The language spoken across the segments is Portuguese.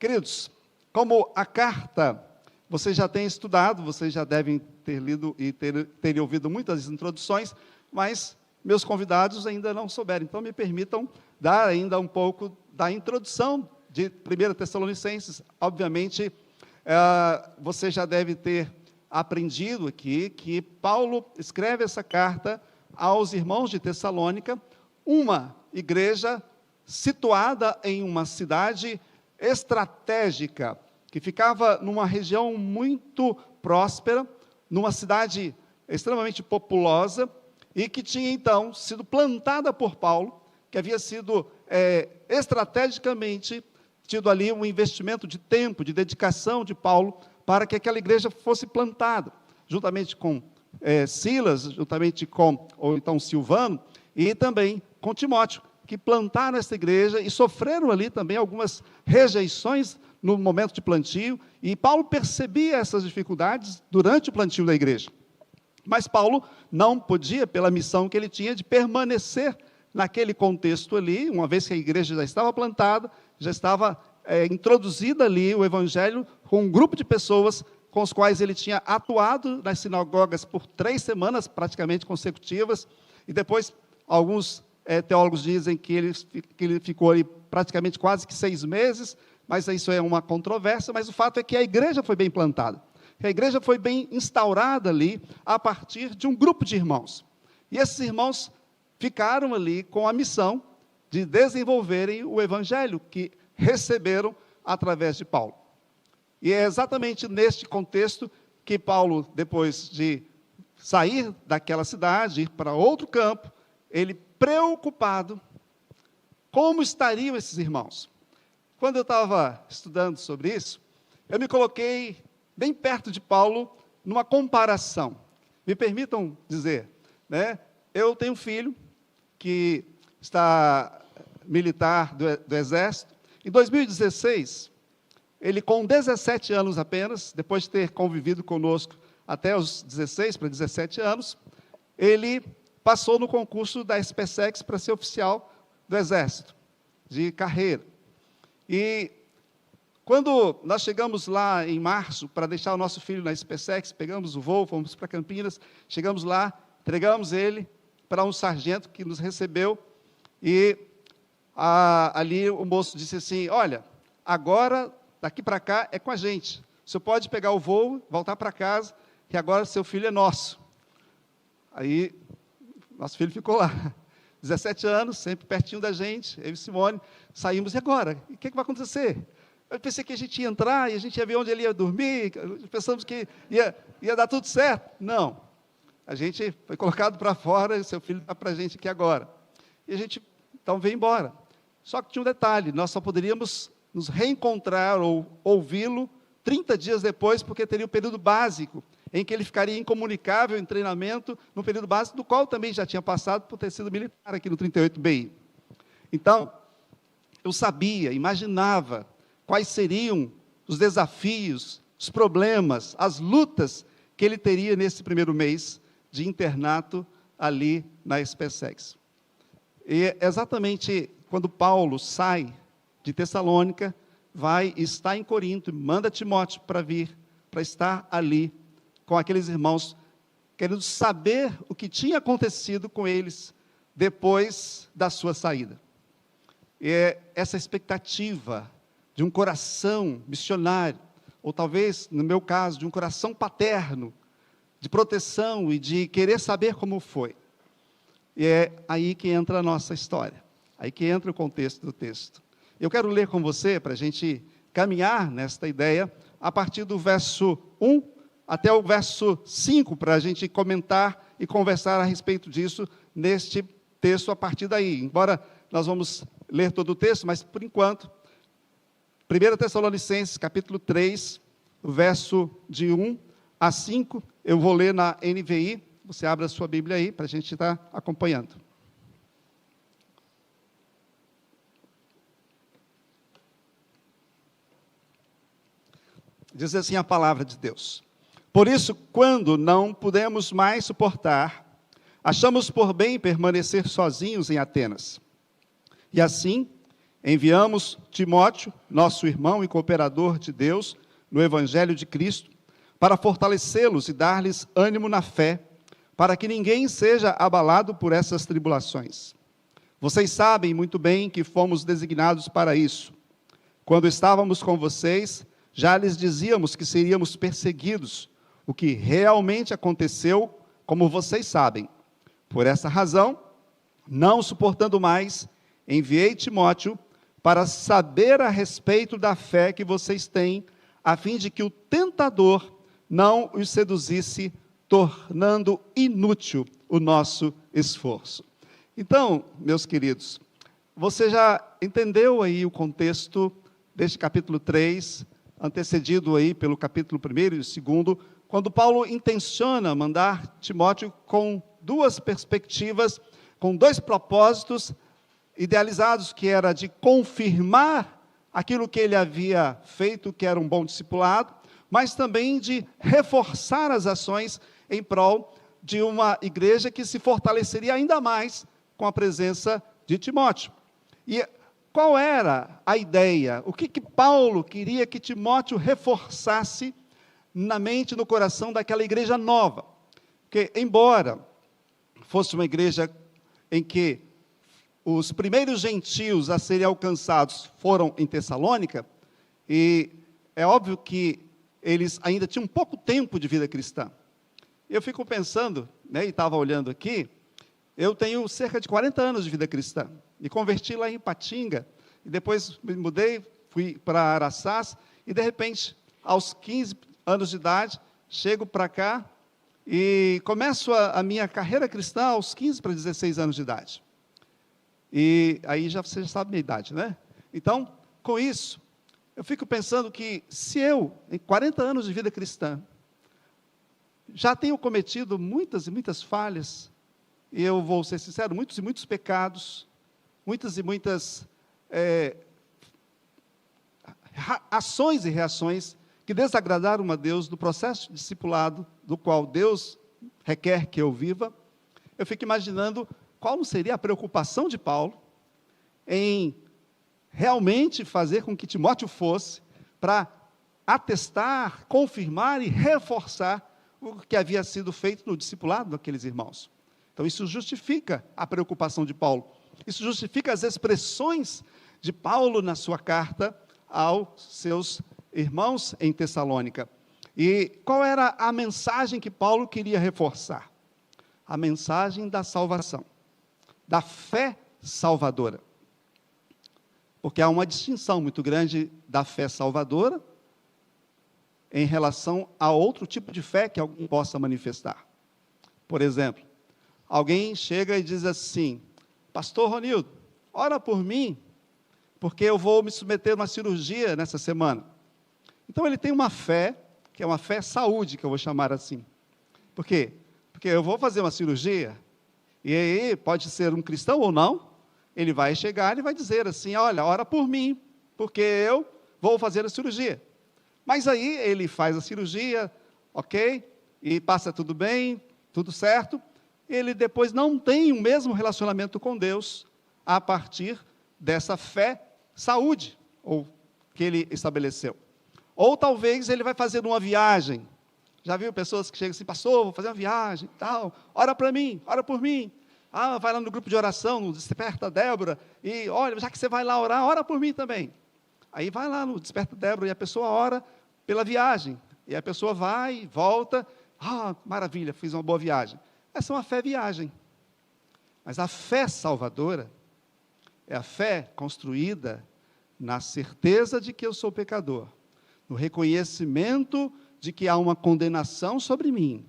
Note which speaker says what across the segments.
Speaker 1: Queridos, como a carta, vocês já têm estudado, vocês já devem ter lido e terem ouvido muitas introduções, mas meus convidados ainda não souberam. Então, me permitam dar ainda um pouco da introdução de 1 Tessalonicenses. Obviamente, você já deve ter aprendido aqui que Paulo escreve essa carta aos irmãos de Tessalônica, uma igreja situada em uma cidade estratégica, que ficava numa região muito próspera, numa cidade extremamente populosa, e que tinha, então, sido plantada por Paulo, que havia sido estrategicamente tido ali um investimento de tempo, de dedicação de Paulo, para que aquela igreja fosse plantada, juntamente com Silas, juntamente com, ou então, Silvano, e também com Timóteo, que plantaram essa igreja e sofreram ali também algumas rejeições no momento de plantio, e Paulo percebia essas dificuldades durante o plantio da igreja. Mas Paulo não podia, pela missão que ele tinha, de permanecer naquele contexto ali, uma vez que a igreja já estava plantada, já estava introduzida ali o evangelho com um grupo de pessoas com os quais ele tinha atuado nas sinagogas por 3 semanas praticamente consecutivas, e depois alguns teólogos dizem que ele ficou ali praticamente quase que 6 meses, mas isso é uma controvérsia, mas o fato é que a igreja foi bem plantada. A igreja foi bem instaurada ali a partir de um grupo de irmãos. E esses irmãos ficaram ali com a missão de desenvolverem o evangelho que receberam através de Paulo. E é exatamente neste contexto que Paulo, depois de sair daquela cidade, ir para outro campo, ele preocupado, como estariam esses irmãos? Quando eu estava estudando sobre isso, eu me coloquei bem perto de Paulo, numa comparação. Me permitam dizer, né? Eu tenho um filho que está militar do Exército. Em 2016, ele com 17 anos apenas, depois de ter convivido conosco até os 16 para 17 anos, ele passou no concurso da SpaceX para ser oficial do Exército, de carreira. E quando nós chegamos lá em março para deixar o nosso filho na SpaceX, pegamos o voo, fomos para Campinas, chegamos lá, entregamos ele para um sargento que nos recebeu, e ali o moço disse assim: olha, agora, daqui para cá, é com a gente. O senhor pode pegar o voo, voltar para casa, que agora seu filho é nosso. Aí, nosso filho ficou lá, 17 anos, sempre pertinho da gente, eu e Simone, saímos, e agora? E o que vai acontecer? Eu pensei que a gente ia entrar, e a gente ia ver onde ele ia dormir, pensamos que ia dar tudo certo. Não. A gente foi colocado para fora, e seu filho está para a gente aqui agora. E a gente, então, veio embora. Só que tinha um detalhe, nós só poderíamos nos reencontrar ou ouvi-lo 30 dias depois, porque teria o período básico, em que ele ficaria incomunicável em treinamento, no período básico, do qual também já tinha passado por ter sido militar aqui no 38BI. Então, eu sabia, imaginava quais seriam os desafios, os problemas, as lutas que ele teria nesse primeiro mês de internato ali na SpaceX. E exatamente quando Paulo sai de Tessalônica, vai estar em Corinto, manda Timóteo para vir, para estar ali com aqueles irmãos, querendo saber o que tinha acontecido com eles depois da sua saída. E é essa expectativa de um coração missionário, ou talvez, no meu caso, de um coração paterno, de proteção e de querer saber como foi. E é aí que entra a nossa história, aí que entra o contexto do texto. Eu quero ler com você, para a gente caminhar nesta ideia, a partir do verso 1 até o verso 5, para a gente comentar e conversar a respeito disso neste texto a partir daí. Embora nós vamos ler todo o texto, mas por enquanto, 1 Tessalonicenses, capítulo 3, verso de 1 a 5, eu vou ler na NVI, você abre a sua Bíblia aí, para a gente estar acompanhando. Diz assim a palavra de Deus: por isso, quando não pudemos mais suportar, achamos por bem permanecer sozinhos em Atenas. E assim, enviamos Timóteo, nosso irmão e cooperador de Deus, no Evangelho de Cristo, para fortalecê-los e dar-lhes ânimo na fé, para que ninguém seja abalado por essas tribulações. Vocês sabem muito bem que fomos designados para isso. Quando estávamos com vocês, já lhes dizíamos que seríamos perseguidos, o que realmente aconteceu, como vocês sabem. Por essa razão, não suportando mais, enviei Timóteo para saber a respeito da fé que vocês têm, a fim de que o tentador não os seduzisse, tornando inútil o nosso esforço. Então, meus queridos, você já entendeu aí o contexto deste capítulo 3, antecedido aí pelo capítulo 1 e 2, quando Paulo intenciona mandar Timóteo com duas perspectivas, com dois propósitos idealizados, que era de confirmar aquilo que ele havia feito, que era um bom discipulado, mas também de reforçar as ações em prol de uma igreja que se fortaleceria ainda mais com a presença de Timóteo. E qual era a ideia? O que Paulo queria que Timóteo reforçasse na mente e no coração daquela igreja nova? Porque, embora fosse uma igreja em que os primeiros gentios a serem alcançados foram em Tessalônica, e é óbvio que eles ainda tinham pouco tempo de vida cristã. Eu fico pensando, e estava olhando aqui, eu tenho cerca de 40 anos de vida cristã. Me converti lá em Ipatinga, e depois me mudei, fui para Araçás, e de repente, aos 15 anos de idade, chego para cá, e começo a minha carreira cristã aos 15 para 16 anos de idade. E aí você já sabe a minha idade, né? Então, com isso, eu fico pensando que se eu, em 40 anos de vida cristã, já tenho cometido muitas e muitas falhas, e eu vou ser sincero, muitos e muitos pecados, muitas e muitas ações e reações que desagradaram a Deus no processo de discipulado, do qual Deus requer que eu viva. Eu fico imaginando qual não seria a preocupação de Paulo em realmente fazer com que Timóteo fosse para atestar, confirmar e reforçar o que havia sido feito no discipulado daqueles irmãos. Então, isso justifica a preocupação de Paulo. Isso justifica as expressões de Paulo na sua carta aos seus irmãos em Tessalônica. E qual era a mensagem que Paulo queria reforçar? A mensagem da salvação, da fé salvadora. Porque há uma distinção muito grande da fé salvadora em relação a outro tipo de fé que alguém possa manifestar. Por exemplo, alguém chega e diz assim: Pastor Ronildo, ora por mim, porque eu vou me submeter a uma cirurgia nessa semana. Então ele tem uma fé, que é uma fé saúde, que eu vou chamar assim. Por quê? Porque eu vou fazer uma cirurgia, e aí pode ser um cristão ou não, ele vai chegar e vai dizer assim: olha, ora por mim, porque eu vou fazer a cirurgia. Mas aí ele faz a cirurgia, ok, e passa tudo bem, tudo certo, ele depois não tem o mesmo relacionamento com Deus a partir dessa fé saúde, ou que ele estabeleceu. Ou talvez ele vai fazer uma viagem. Já viu pessoas que chegam assim: pastor, vou fazer uma viagem, tal, ora para mim, ora por mim. Ah, vai lá no grupo de oração, no Desperta Débora, e olha, já que você vai lá orar, ora por mim também. Aí vai lá no Desperta Débora e a pessoa ora pela viagem. E a pessoa vai, volta, maravilha, fiz uma boa viagem. Essa é uma fé viagem. Mas a fé salvadora é a fé construída na certeza de que eu sou pecador, no reconhecimento de que há uma condenação sobre mim,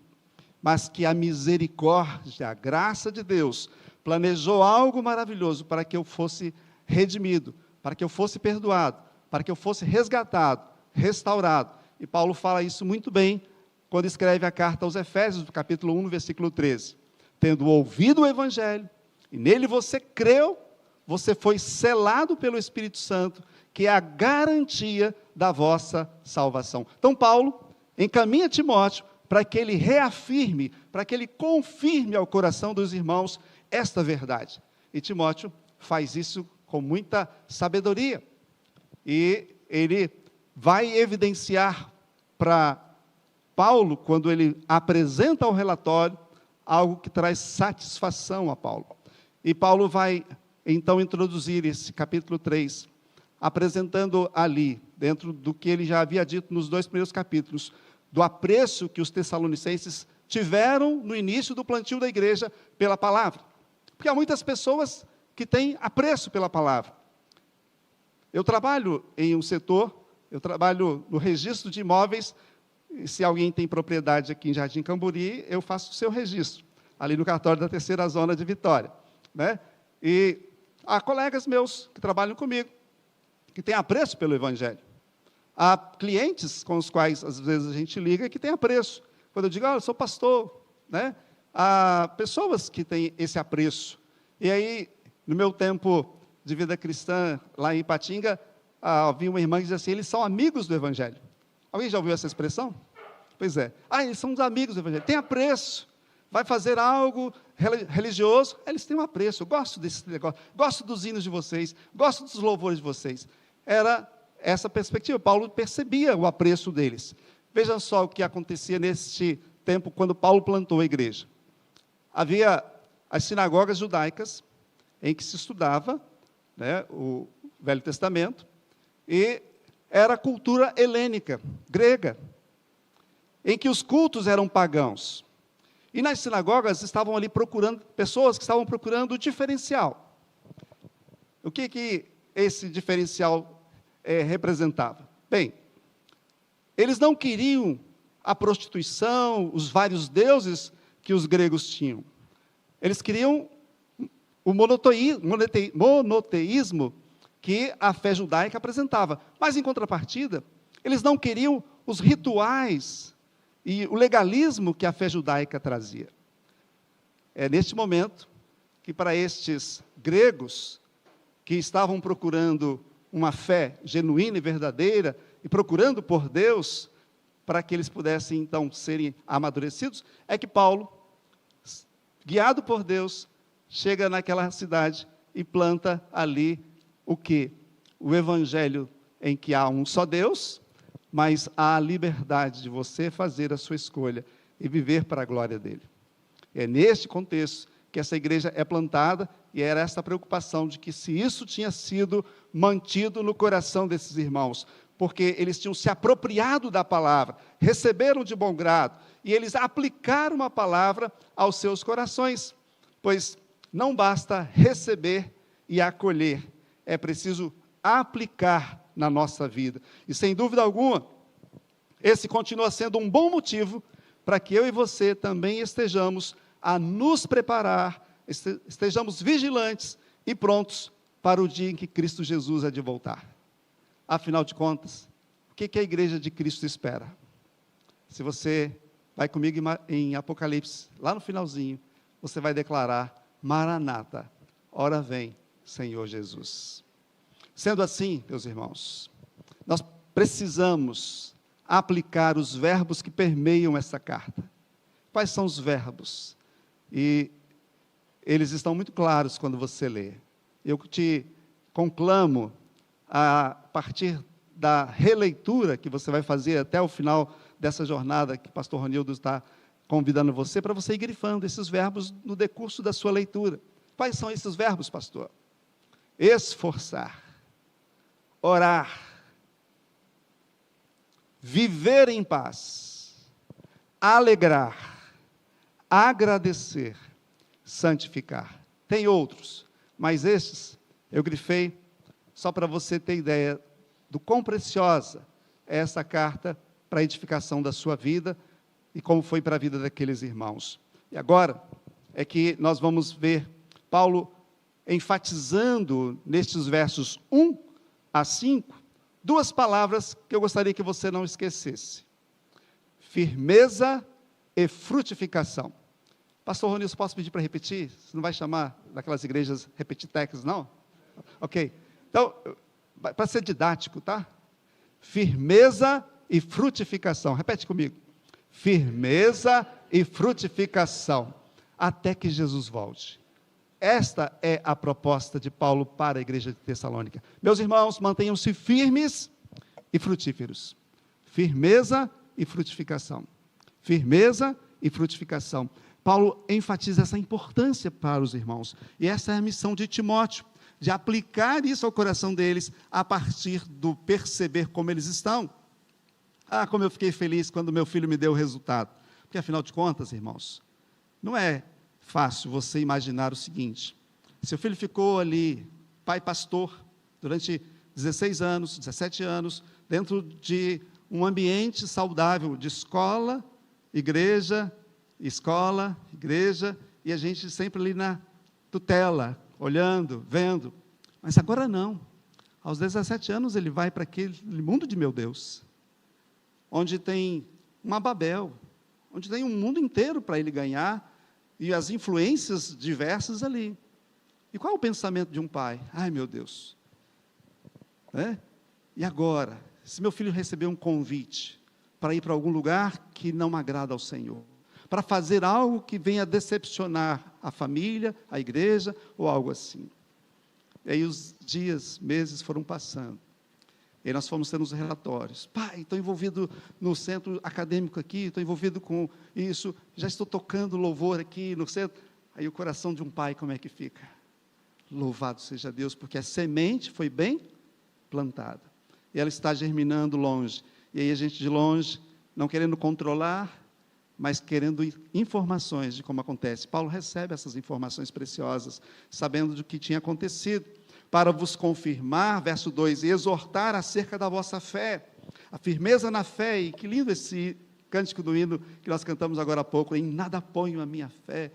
Speaker 1: mas que a misericórdia, a graça de Deus, planejou algo maravilhoso para que eu fosse redimido, para que eu fosse perdoado, para que eu fosse resgatado, restaurado. E Paulo fala isso muito bem, quando escreve a carta aos Efésios, no capítulo 1, no versículo 13. Tendo ouvido o Evangelho, e nele você creu, você foi selado pelo Espírito Santo, que é a garantia da vossa salvação. Então Paulo encaminha Timóteo para que ele reafirme, para que ele confirme ao coração dos irmãos esta verdade. E Timóteo faz isso com muita sabedoria. E ele vai evidenciar para Paulo, quando ele apresenta o relatório, algo que traz satisfação a Paulo. E Paulo vai, então, introduzir esse capítulo 3, apresentando ali, dentro do que ele já havia dito nos 2 primeiros capítulos, do apreço que os tessalonicenses tiveram no início do plantio da igreja pela palavra. Porque há muitas pessoas que têm apreço pela palavra. Eu trabalho em um setor, eu trabalho no registro de imóveis, e se alguém tem propriedade aqui em Jardim Camburi, eu faço o seu registro, ali no cartório da 3ª Zona de Vitória, né? E há colegas meus que trabalham comigo, que têm apreço pelo Evangelho. Há clientes com os quais, às vezes, a gente liga que têm apreço. Quando eu digo, eu sou pastor, né? Há pessoas que têm esse apreço. E aí, no meu tempo de vida cristã, lá em Ipatinga, havia uma irmã que dizia assim, eles são amigos do Evangelho. Alguém já ouviu essa expressão? Pois é. Eles são os amigos do Evangelho. Tem apreço. Vai fazer algo religioso, eles têm um apreço. Eu gosto desse negócio. Gosto dos hinos de vocês. Gosto dos louvores de vocês. Era essa perspectiva. Paulo percebia o apreço deles. Vejam só o que acontecia neste tempo, quando Paulo plantou a igreja. Havia as sinagogas judaicas, em que se estudava, né, o Velho Testamento, e era a cultura helênica, grega, em que os cultos eram pagãos. E nas sinagogas estavam ali pessoas que estavam procurando o diferencial. O que esse diferencial representava? Bem, eles não queriam a prostituição, os vários deuses que os gregos tinham. Eles queriam o monoteísmo que a fé judaica apresentava. Mas, em contrapartida, eles não queriam os rituais e o legalismo que a fé judaica trazia. É neste momento que, para estes gregos, que estavam procurando uma fé genuína e verdadeira, e procurando por Deus, para que eles pudessem, então, serem amadurecidos, é que Paulo, guiado por Deus, chega naquela cidade e planta ali o quê? O Evangelho em que há um só Deus, mas há a liberdade de você fazer a sua escolha e viver para a glória dele. É neste contexto que essa igreja é plantada, e era essa preocupação de que se isso tinha sido mantido no coração desses irmãos, porque eles tinham se apropriado da palavra, receberam de bom grado, e eles aplicaram a palavra aos seus corações, pois não basta receber e acolher, é preciso aplicar na nossa vida. E, sem dúvida alguma, esse continua sendo um bom motivo para que eu e você também estejamos a nos preparar, estejamos vigilantes e prontos para o dia em que Cristo Jesus há de voltar. Afinal de contas, o que a igreja de Cristo espera? Se você vai comigo em Apocalipse, lá no finalzinho, você vai declarar: Maranata, ora vem, Senhor Jesus. Sendo assim, meus irmãos, nós precisamos aplicar os verbos que permeiam essa carta. Quais são os verbos? E eles estão muito claros quando você lê. Eu te conclamo, a partir da releitura que você vai fazer até o final dessa jornada que o pastor Ronildo está convidando você, para você ir grifando esses verbos no decurso da sua leitura. Quais são esses verbos, pastor? Esforçar, orar, viver em paz, alegrar, agradecer, santificar. Tem outros, mas estes eu grifei só para você ter ideia do quão preciosa é essa carta para a edificação da sua vida e como foi para a vida daqueles irmãos. E agora é que nós vamos ver Paulo enfatizando nestes versos 1 a 5, duas palavras que eu gostaria que você não esquecesse: firmeza e frutificação. Pastor Ronilson, posso pedir para repetir? Você não vai chamar daquelas igrejas repetitecas, não? Ok. Então, para ser didático, tá? Firmeza e frutificação. Repete comigo. Firmeza e frutificação, até que Jesus volte. esta é a proposta de Paulo para a igreja de Tessalônica. Meus irmãos, mantenham-se firmes e frutíferos. Firmeza e frutificação. Firmeza e frutificação. Paulo enfatiza essa importância para os irmãos. E essa é a missão de Timóteo, de aplicar isso ao coração deles, a partir do perceber como eles estão. Ah, como eu fiquei feliz quando meu filho me deu o resultado. Porque, afinal de contas, irmãos, não é fácil você imaginar o seguinte: seu filho ficou ali, pai pastor, durante 16 anos, 17 anos, dentro de um ambiente saudável de escola, igreja, e a gente sempre ali na tutela, olhando, vendo. Mas agora não. Aos 17 anos ele vai para aquele mundo de meu Deus, onde tem uma Babel, onde tem um mundo inteiro para ele ganhar, e as influências diversas ali. E qual é o pensamento de um pai? Ai, meu Deus, e agora, se meu filho receber um convite para ir para algum lugar que não agrada ao Senhor, para fazer algo que venha decepcionar a família, a igreja, ou algo assim. E aí os dias, meses foram passando. E aí nós fomos tendo os relatórios. Pai, estou envolvido no centro acadêmico aqui, estou envolvido com isso, já estou tocando louvor aqui no centro. Aí o coração de um pai, como é que fica? Louvado seja Deus, porque a semente foi bem plantada. E ela está germinando longe. E aí a gente de longe, não querendo controlar, mas querendo informações de como acontece. Paulo recebe essas informações preciosas, sabendo do que tinha acontecido, para vos confirmar, verso 2, e exortar acerca da vossa fé, a firmeza na fé. E que lindo esse cântico do hino que nós cantamos agora há pouco: em nada ponho a minha fé,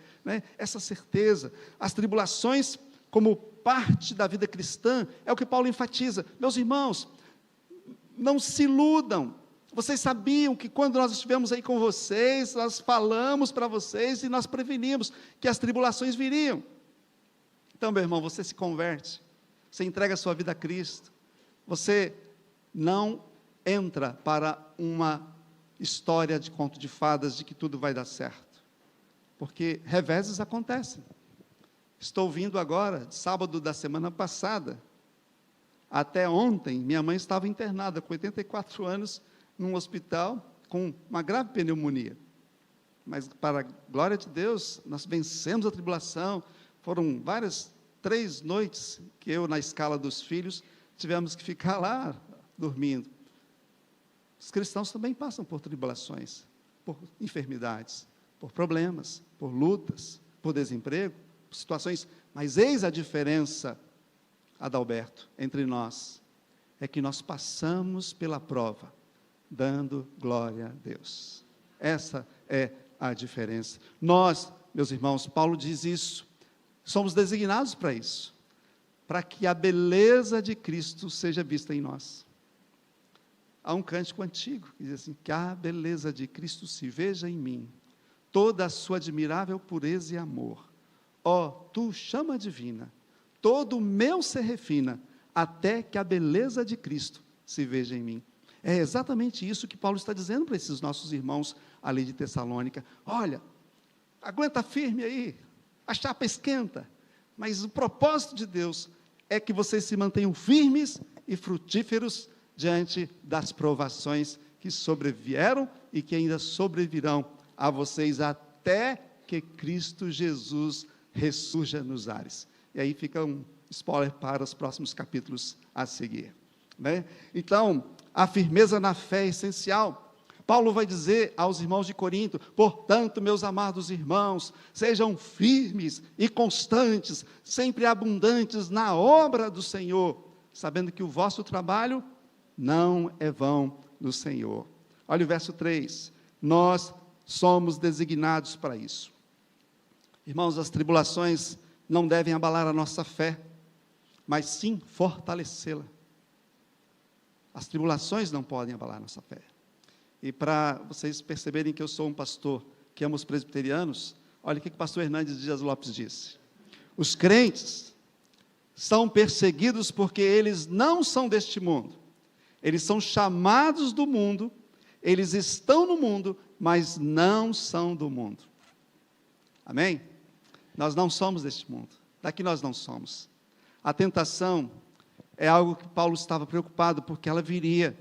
Speaker 1: essa certeza. As tribulações, como parte da vida cristã, é o que Paulo enfatiza. Meus irmãos, não se iludam. Vocês sabiam que quando nós estivemos aí com vocês, nós falamos para vocês e nós prevenimos que as tribulações viriam. Então, meu irmão, você se converte, você entrega a sua vida a Cristo, você não entra para uma história de conto de fadas de que tudo vai dar certo, porque reveses acontecem. Estou vindo agora, de sábado da semana passada, até ontem, minha mãe estava internada com 84 anos, num hospital, com uma grave pneumonia. Mas, para a glória de Deus, nós vencemos a tribulação. Foram 3 noites que eu, na escala dos filhos, tivemos que ficar lá, dormindo. Os cristãos também passam por tribulações, por enfermidades, por problemas, por lutas, por desemprego, por situações. Mas eis a diferença, Adalberto, entre nós, é que nós passamos pela prova, dando glória a Deus. Essa é a diferença. Nós, meus irmãos, Paulo diz isso, somos designados para isso, para que a beleza de Cristo seja vista em nós. Há um cântico antigo que diz assim: que a beleza de Cristo se veja em mim, toda a sua admirável pureza e amor. Ó, tu chama divina, todo o meu ser refina, até que a beleza de Cristo se veja em mim. É exatamente isso que Paulo está dizendo para esses nossos irmãos ali de Tessalônica. Olha, aguenta firme aí, a chapa esquenta, mas o propósito de Deus é que vocês se mantenham firmes e frutíferos diante das provações que sobrevieram e que ainda sobrevirão a vocês até que Cristo Jesus ressurja nos ares. E aí fica um spoiler para os próximos capítulos a seguir, Então, a firmeza na fé é essencial. Paulo vai dizer aos irmãos de Corinto: portanto, meus amados irmãos, sejam firmes e constantes, sempre abundantes na obra do Senhor, sabendo que o vosso trabalho não é vão no Senhor. Olha o verso 3, nós somos designados para isso. Irmãos, as tribulações não devem abalar a nossa fé, mas sim fortalecê-la. As tribulações não podem abalar a nossa fé. E para vocês perceberem que eu sou um pastor que ama os presbiterianos, olha o que o pastor Hernandes Dias Lopes disse: os crentes são perseguidos porque eles não são deste mundo, eles são chamados do mundo, eles estão no mundo, mas não são do mundo. Amém? Nós não somos deste mundo, Daqui nós não somos. A tentação é algo que Paulo estava preocupado, porque ela viria.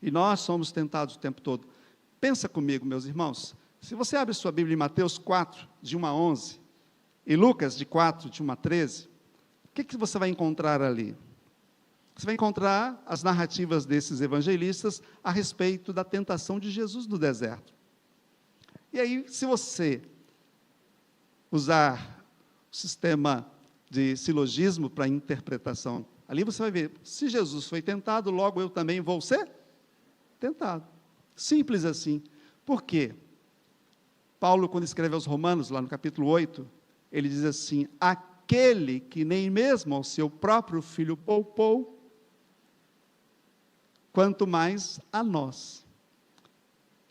Speaker 1: E nós somos tentados o tempo todo. Pensa comigo, meus irmãos. Se você abre sua Bíblia em Mateus 4, de 1 a 11, e Lucas, de 4, de 1 a 13, o que você vai encontrar ali? Você vai encontrar as narrativas desses evangelistas a respeito da tentação de Jesus no deserto. E aí, se você usar o sistema de silogismo para interpretação, ali você vai ver, se Jesus foi tentado, logo eu também vou ser tentado. Simples assim. Por quê? Paulo, quando escreve aos Romanos, lá no capítulo 8, ele diz assim: aquele que nem mesmo ao seu próprio filho poupou, quanto mais a nós,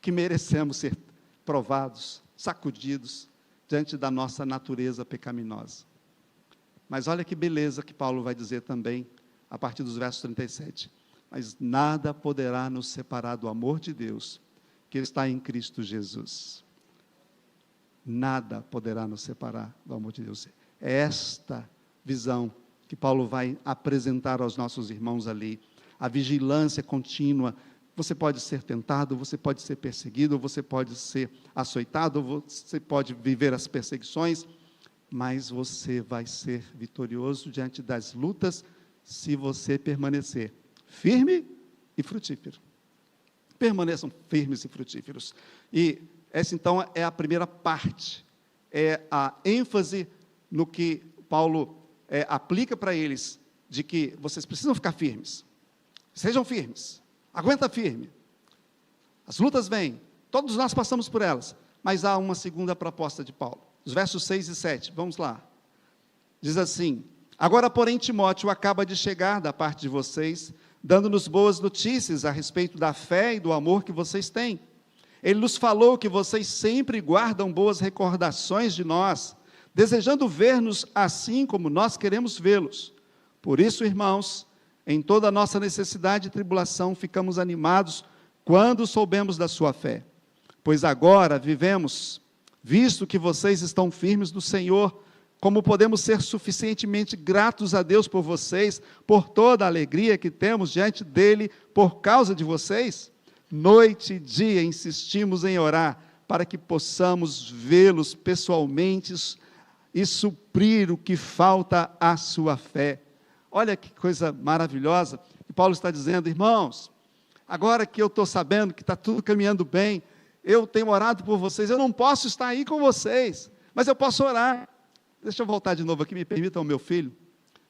Speaker 1: que merecemos ser provados, sacudidos, diante da nossa natureza pecaminosa. Mas olha que beleza que Paulo vai dizer também, a partir dos versos 37. Mas nada poderá nos separar do amor de Deus, que está em Cristo Jesus. Nada poderá nos separar do amor de Deus. É esta visão que Paulo vai apresentar aos nossos irmãos ali. A vigilância contínua. Você pode ser tentado, você pode ser perseguido, você pode ser açoitado, você pode viver as perseguições, mas você vai ser vitorioso diante das lutas, se você permanecer firme e frutífero. Permaneçam firmes e frutíferos. E essa, então, é a primeira parte, é a ênfase no que Paulo aplica para eles, de que vocês precisam ficar firmes. Sejam firmes, aguenta firme. As lutas vêm, todos nós passamos por elas, mas há uma segunda proposta de Paulo. Os versos 6 e 7, vamos lá. Diz assim: agora, porém, Timóteo acaba de chegar da parte de vocês, dando-nos boas notícias a respeito da fé e do amor que vocês têm. Ele nos falou que vocês sempre guardam boas recordações de nós, desejando ver-nos assim como nós queremos vê-los. Por isso, irmãos, em toda a nossa necessidade e tribulação, ficamos animados quando soubemos da sua fé. Pois agora vivemos, visto que vocês estão firmes no Senhor, como podemos ser suficientemente gratos a Deus por vocês, por toda a alegria que temos diante dele, por causa de vocês? Noite e dia insistimos em orar, para que possamos vê-los pessoalmente e suprir o que falta à sua fé. Olha que coisa maravilhosa, que Paulo está dizendo: irmãos, agora que eu estou sabendo que está tudo caminhando bem, eu tenho orado por vocês, eu não posso estar aí com vocês, mas eu posso orar. Deixa eu voltar de novo aqui, me permitam, meu filho,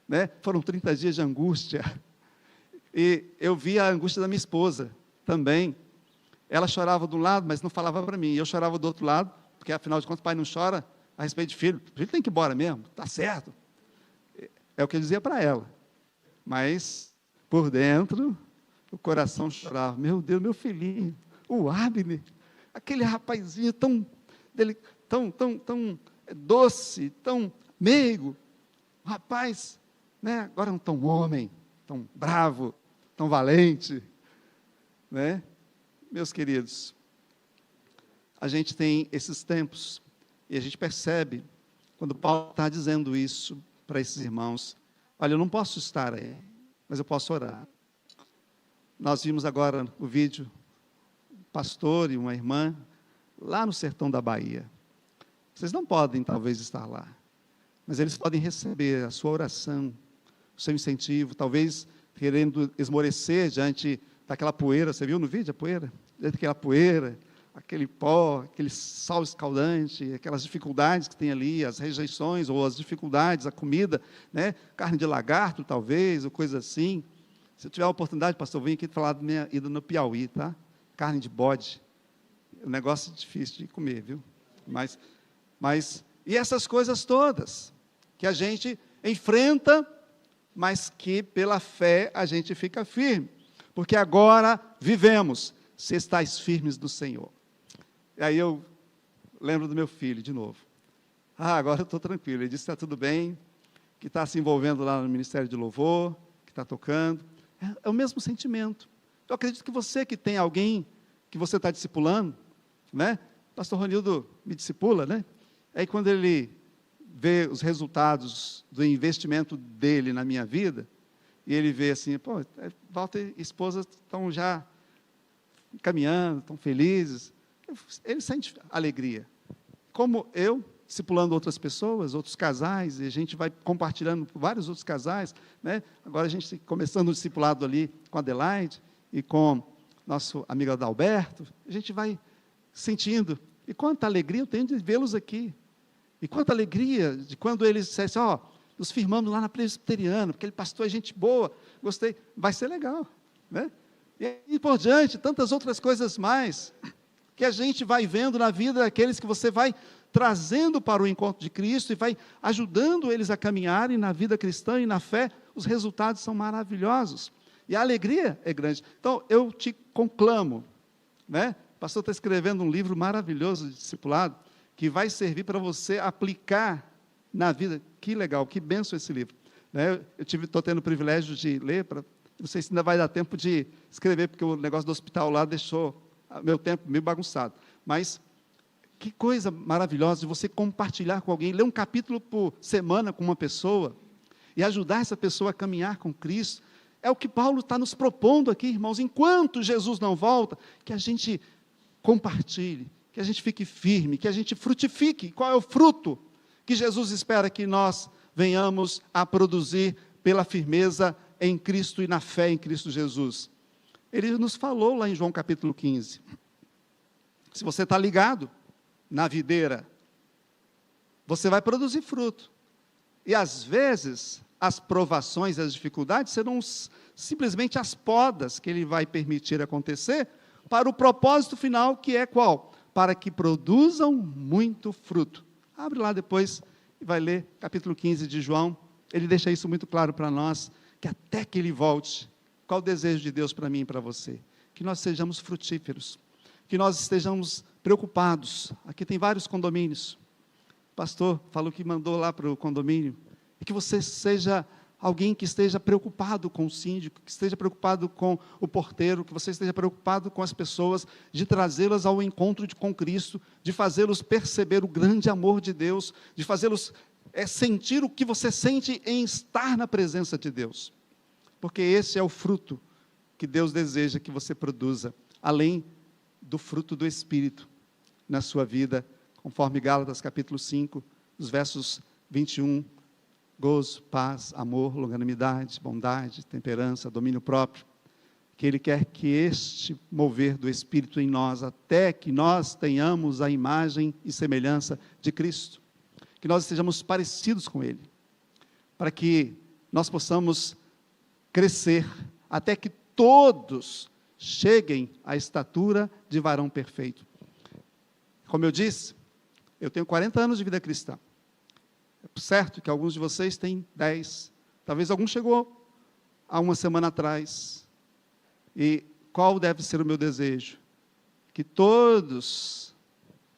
Speaker 1: né? Foram 30 dias de angústia, e eu vi a angústia da minha esposa também. Ela chorava de um lado, mas não falava para mim, eu chorava do outro lado, porque afinal de contas o pai não chora a respeito de filho, o filho tem que ir embora mesmo, está certo, é o que eu dizia para ela, mas por dentro o coração chorava: meu Deus, meu filhinho, o Abner, aquele rapazinho tão doce, tão meigo, rapaz, né? Agora não tão homem, tão bravo, tão valente, né? Meus queridos, a gente tem esses tempos, e a gente percebe, quando Paulo está dizendo isso para esses irmãos: olha, eu não posso estar aí, mas eu posso orar. Nós vimos agora o vídeo, um pastor e uma irmã, lá no sertão da Bahia. Vocês não podem, talvez, estar lá, mas eles podem receber a sua oração, o seu incentivo, talvez querendo esmorecer diante daquela poeira. Você viu no vídeo a poeira? Diante daquela poeira, aquele pó, aquele sal escaldante, aquelas dificuldades que tem ali, as rejeições ou as dificuldades, a comida, né? Carne de lagarto, talvez, ou coisa assim. Se eu tiver a oportunidade, pastor, eu vim aqui falar da minha ida no Piauí, tá? Carne de bode, um negócio difícil de comer, viu? Mas, e essas coisas todas, que a gente enfrenta, mas que pela fé a gente fica firme, porque agora vivemos, se estáis firmes do Senhor. E aí eu lembro do meu filho de novo. Agora eu estou tranquilo, ele disse que está tudo bem, que está se envolvendo lá no Ministério de Louvor, que está tocando, é o mesmo sentimento. Eu acredito que você que tem alguém que você está discipulando, né? Pastor Ronildo me discipula, né? Aí quando ele vê os resultados do investimento dele na minha vida, e ele vê assim, pô, Walter e esposa estão já caminhando, estão felizes, ele sente alegria. Como eu, discipulando outras pessoas, outros casais, e a gente vai compartilhando com vários outros casais, né? Agora a gente está começando o discipulado ali com a Adelaide e com nosso amigo Adalberto, a gente vai sentindo, e quanta alegria eu tenho de vê-los aqui, e quanta alegria de quando eles dissessem, nos firmamos lá na Presbiteriana, porque aquele pastor é gente boa, gostei, vai ser legal, né? E por diante, tantas outras coisas mais, que a gente vai vendo na vida daqueles que você vai trazendo para o encontro de Cristo e vai ajudando eles a caminharem na vida cristã e na fé, os resultados são maravilhosos. E a alegria é grande. Então, eu te conclamo, né? O pastor está escrevendo um livro maravilhoso de discipulado, que vai servir para você aplicar na vida. Que legal, que bênção esse livro. Né? Estou tendo o privilégio de ler, não sei se ainda vai dar tempo de escrever, porque o negócio do hospital lá deixou meu tempo meio bagunçado. Mas que coisa maravilhosa de você compartilhar com alguém, ler um capítulo por semana com uma pessoa e ajudar essa pessoa a caminhar com Cristo. É o que Paulo está nos propondo aqui, irmãos. Enquanto Jesus não volta, que a gente compartilhe, que a gente fique firme, que a gente frutifique. Qual é o fruto que Jesus espera que nós venhamos a produzir pela firmeza em Cristo e na fé em Cristo Jesus? Ele nos falou lá em João capítulo 15. Se você está ligado na videira, você vai produzir fruto. E às vezes, as provações e as dificuldades serão simplesmente as podas que ele vai permitir acontecer para o propósito final, que é qual? Para que produzam muito fruto. Abre lá depois e vai ler capítulo 15 de João. Ele deixa isso muito claro para nós, que até que ele volte, qual o desejo de Deus para mim e para você? Que nós sejamos frutíferos, que nós estejamos preocupados. Aqui tem vários condomínios. O pastor falou que mandou lá para o condomínio. E que você seja alguém que esteja preocupado com o síndico, que esteja preocupado com o porteiro, que você esteja preocupado com as pessoas, de trazê-las ao encontro com Cristo, de fazê-los perceber o grande amor de Deus, de fazê-los sentir o que você sente em estar na presença de Deus. Porque esse é o fruto que Deus deseja que você produza, além do fruto do Espírito na sua vida, conforme Gálatas capítulo 5, os versos 21, gozo, paz, amor, longanimidade, bondade, temperança, domínio próprio, que Ele quer que este mover do Espírito em nós, até que nós tenhamos a imagem e semelhança de Cristo, que nós estejamos parecidos com Ele, para que nós possamos crescer, até que todos cheguem à estatura de varão perfeito. Como eu disse, eu tenho 40 anos de vida cristã. É certo que alguns de vocês têm 10, talvez algum chegou há uma semana atrás. E qual deve ser o meu desejo? Que todos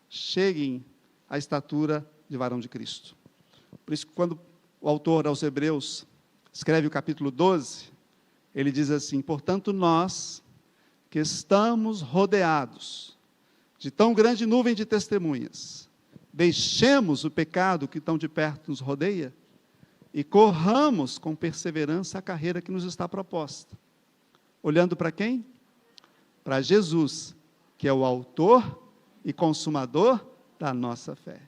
Speaker 1: cheguem à estatura de varão de Cristo. Por isso que quando o autor aos Hebreus escreve o capítulo 12, ele diz assim: portanto nós, que estamos rodeados de tão grande nuvem de testemunhas, deixemos o pecado que tão de perto nos rodeia e corramos com perseverança a carreira que nos está proposta. Olhando para quem? Para Jesus, que é o autor e consumador da nossa fé.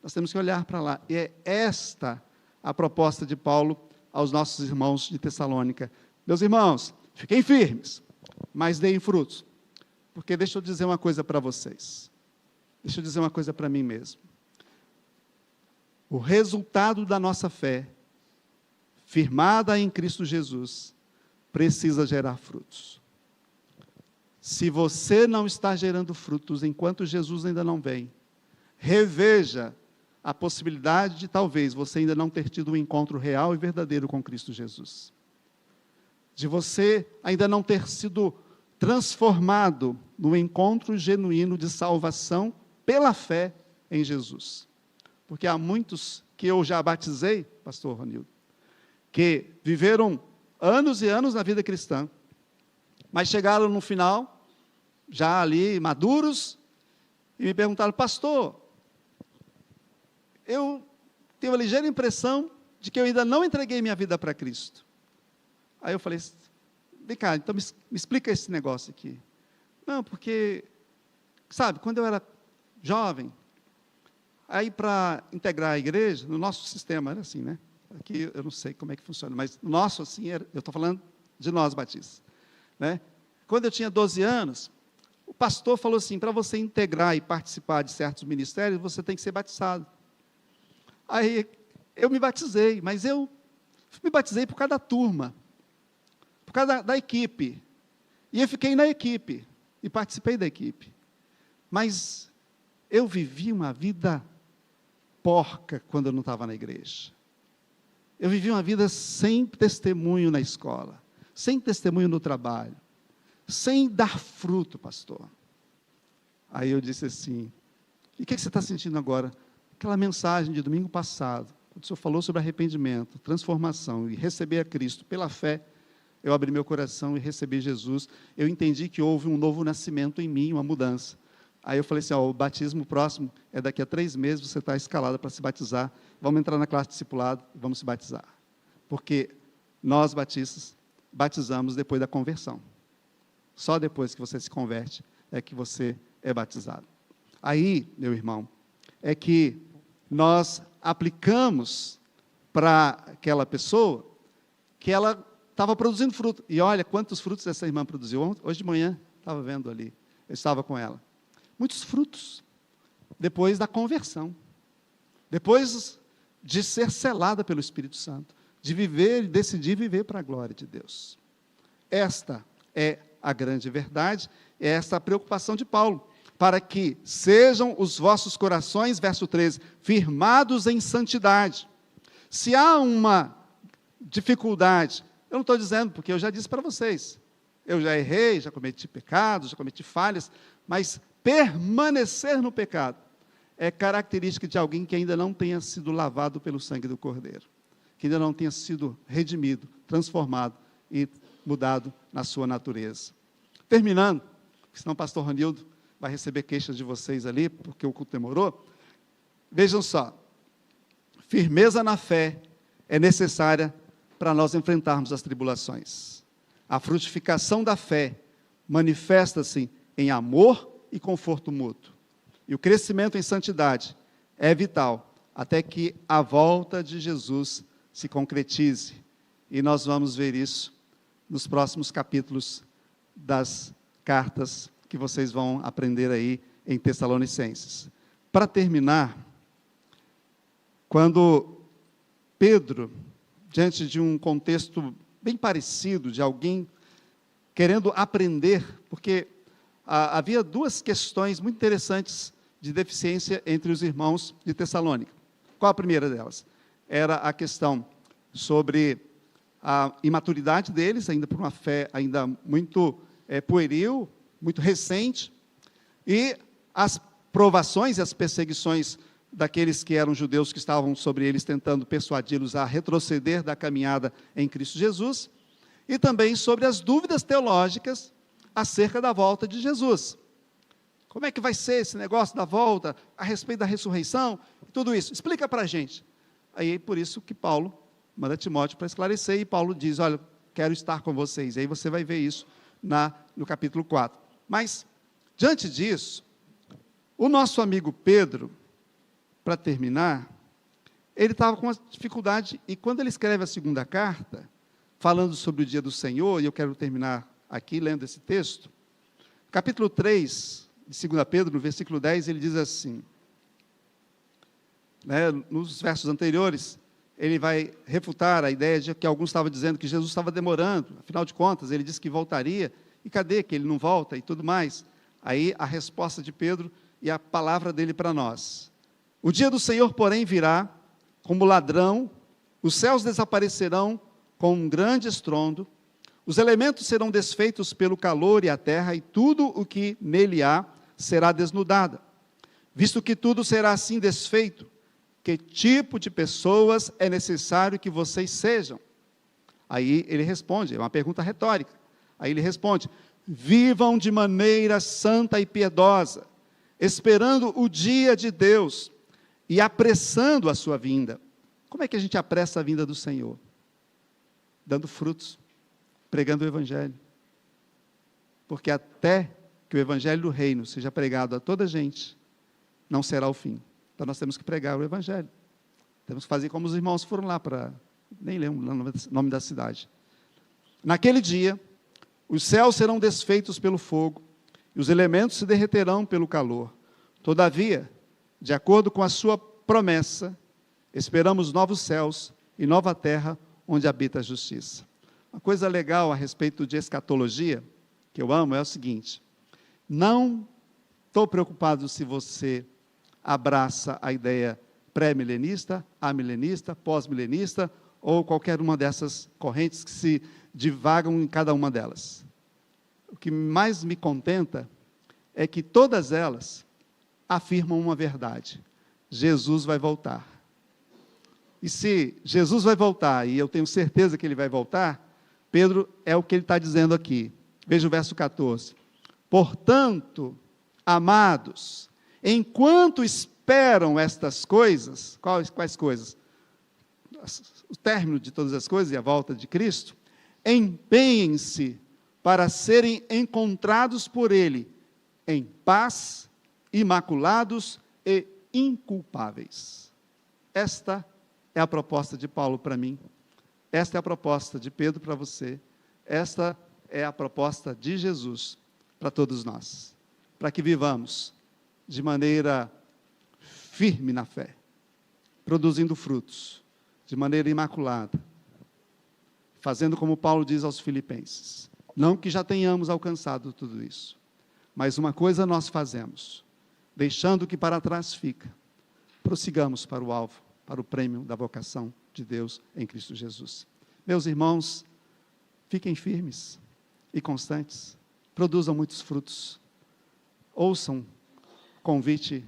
Speaker 1: Nós temos que olhar para lá. E é esta a proposta de Paulo aos nossos irmãos de Tessalônica. Meus irmãos, fiquem firmes, mas deem frutos. Porque deixa eu dizer uma coisa para vocês. Deixa eu dizer uma coisa para mim mesmo. O resultado da nossa fé, firmada em Cristo Jesus, precisa gerar frutos. Se você não está gerando frutos enquanto Jesus ainda não vem, reveja a possibilidade de talvez você ainda não ter tido um encontro real e verdadeiro com Cristo Jesus. De você ainda não ter sido transformado no encontro genuíno de salvação pela fé em Jesus. Porque há muitos que eu já batizei, pastor Ronildo, que viveram anos e anos na vida cristã, mas chegaram no final, já ali maduros, e me perguntaram: pastor, eu tenho uma ligeira impressão de que eu ainda não entreguei minha vida para Cristo. Aí eu falei, vem cá, então me explica esse negócio aqui. Não, porque, sabe, quando eu era jovem, aí para integrar a igreja, no nosso sistema era assim, né? Aqui eu não sei como é que funciona, mas no nosso, assim, eu estou falando de nós batistas, né? Quando eu tinha 12 anos, o pastor falou assim, para você integrar e participar de certos ministérios, você tem que ser batizado. Aí eu me batizei, mas eu me batizei por causa da turma, por causa da equipe. E eu fiquei na equipe, e participei da equipe. Mas eu vivi uma vida porca quando eu não estava na igreja. Eu vivi uma vida sem testemunho na escola, sem testemunho no trabalho, sem dar fruto, pastor. Aí eu disse assim, e o que você está sentindo agora? Aquela mensagem de domingo passado, quando o senhor falou sobre arrependimento, transformação e receber a Cristo pela fé, eu abri meu coração e recebi Jesus, eu entendi que houve um novo nascimento em mim, uma mudança. Aí eu falei assim, o batismo próximo é daqui a 3 meses, você está escalado para se batizar, vamos entrar na classe de discipulado e vamos se batizar. Porque nós batistas batizamos depois da conversão. Só depois que você se converte é que você é batizado. Aí, meu irmão, é que nós aplicamos para aquela pessoa que ela estava produzindo fruto. E olha quantos frutos essa irmã produziu. Hoje de manhã, estava vendo ali, eu estava com ela. Muitos frutos, depois da conversão, depois de ser selada pelo Espírito Santo, de viver e decidir viver para a glória de Deus. Esta é a grande verdade, é esta a preocupação de Paulo, para que sejam os vossos corações, verso 13, firmados em santidade. Se há uma dificuldade, eu não estou dizendo, porque eu já disse para vocês, eu já errei, já cometi pecados, já cometi falhas, mas permanecer no pecado é característica de alguém que ainda não tenha sido lavado pelo sangue do Cordeiro, que ainda não tenha sido redimido, transformado e mudado na sua natureza. Terminando, senão o pastor Ronildo vai receber queixas de vocês ali, porque o culto demorou. Vejam só, firmeza na fé é necessária para nós enfrentarmos as tribulações. A frutificação da fé manifesta-se em amor e conforto mútuo. E o crescimento em santidade é vital, até que a volta de Jesus se concretize. E nós vamos ver isso nos próximos capítulos das cartas que vocês vão aprender aí em Tessalonicenses. Para terminar, quando Pedro, diante de um contexto bem parecido, de alguém querendo aprender, porque havia 2 questões muito interessantes de deficiência entre os irmãos de Tessalônica. Qual a primeira delas? Era a questão sobre a imaturidade deles, ainda por uma fé ainda muito pueril, muito recente, e as provações e as perseguições daqueles que eram judeus que estavam sobre eles, tentando persuadi-los a retroceder da caminhada em Cristo Jesus, e também sobre as dúvidas teológicas acerca da volta de Jesus. Como é que vai ser esse negócio da volta, a respeito da ressurreição, tudo isso? Explica para a gente. Aí, por isso que Paulo manda Timóteo para esclarecer, e Paulo diz, olha, quero estar com vocês. E aí você vai ver isso no capítulo 4. Mas, diante disso, o nosso amigo Pedro, para terminar, ele estava com uma dificuldade, e quando ele escreve a segunda carta, falando sobre o dia do Senhor, e eu quero terminar aqui lendo esse texto, capítulo 3, de 2 Pedro, no versículo 10, ele diz assim, nos versos anteriores, ele vai refutar a ideia de que alguns estavam dizendo que Jesus estava demorando, afinal de contas, ele disse que voltaria, e cadê que ele não volta e tudo mais? Aí a resposta de Pedro e a palavra dele para nós. O dia do Senhor, porém, virá como ladrão, os céus desaparecerão com um grande estrondo, os elementos serão desfeitos pelo calor e a terra, e tudo o que nele há será desnudado. Visto que tudo será assim desfeito, que tipo de pessoas é necessário que vocês sejam? Aí ele responde, é uma pergunta retórica. Aí ele responde, vivam de maneira santa e piedosa, esperando o dia de Deus e apressando a sua vinda, Como é que a gente apressa a vinda do Senhor? Dando frutos, pregando o Evangelho. Porque até que o Evangelho do Reino seja pregado a toda a gente, não será o fim. Então nós temos que pregar o Evangelho. Temos que fazer como os irmãos foram lá para... Nem lembro o nome da cidade. Naquele dia, os céus serão desfeitos pelo fogo, e os elementos se derreterão pelo calor. Todavia, de acordo com a sua promessa, esperamos novos céus e nova terra, onde habita a justiça. Uma coisa legal a respeito de escatologia, que eu amo, é o seguinte: não estou preocupado se você abraça a ideia pré-milenista, amilenista, pós-milenista, ou qualquer uma dessas correntes que se divagam em cada uma delas. O que mais me contenta é que todas elas afirmam uma verdade: Jesus vai voltar. E se Jesus vai voltar, e eu tenho certeza que ele vai voltar, Pedro é o que ele está dizendo aqui. Veja o verso 14. Portanto, amados, enquanto esperam estas coisas, quais coisas? O término de todas as coisas e a volta de Cristo, empenhem-se para serem encontrados por Ele em paz, imaculados e inculpáveis. Esta é a proposta de Paulo para mim, esta é a proposta de Pedro para você, esta é a proposta de Jesus para todos nós, para que vivamos de maneira firme na fé, produzindo frutos, de maneira imaculada, fazendo como Paulo diz aos Filipenses, não que já tenhamos alcançado tudo isso, mas uma coisa nós fazemos, deixando o que para trás fica, prossigamos para o alvo, para o prêmio da vocação de Deus em Cristo Jesus. Meus irmãos, fiquem firmes e constantes, produzam muitos frutos, ouçam o convite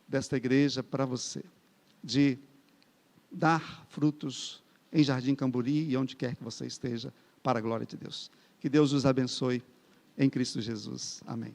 Speaker 1: desta igreja para você, de dar frutos em Jardim Camburi e onde quer que você esteja, para a glória de Deus. Que Deus os abençoe em Cristo Jesus. Amém.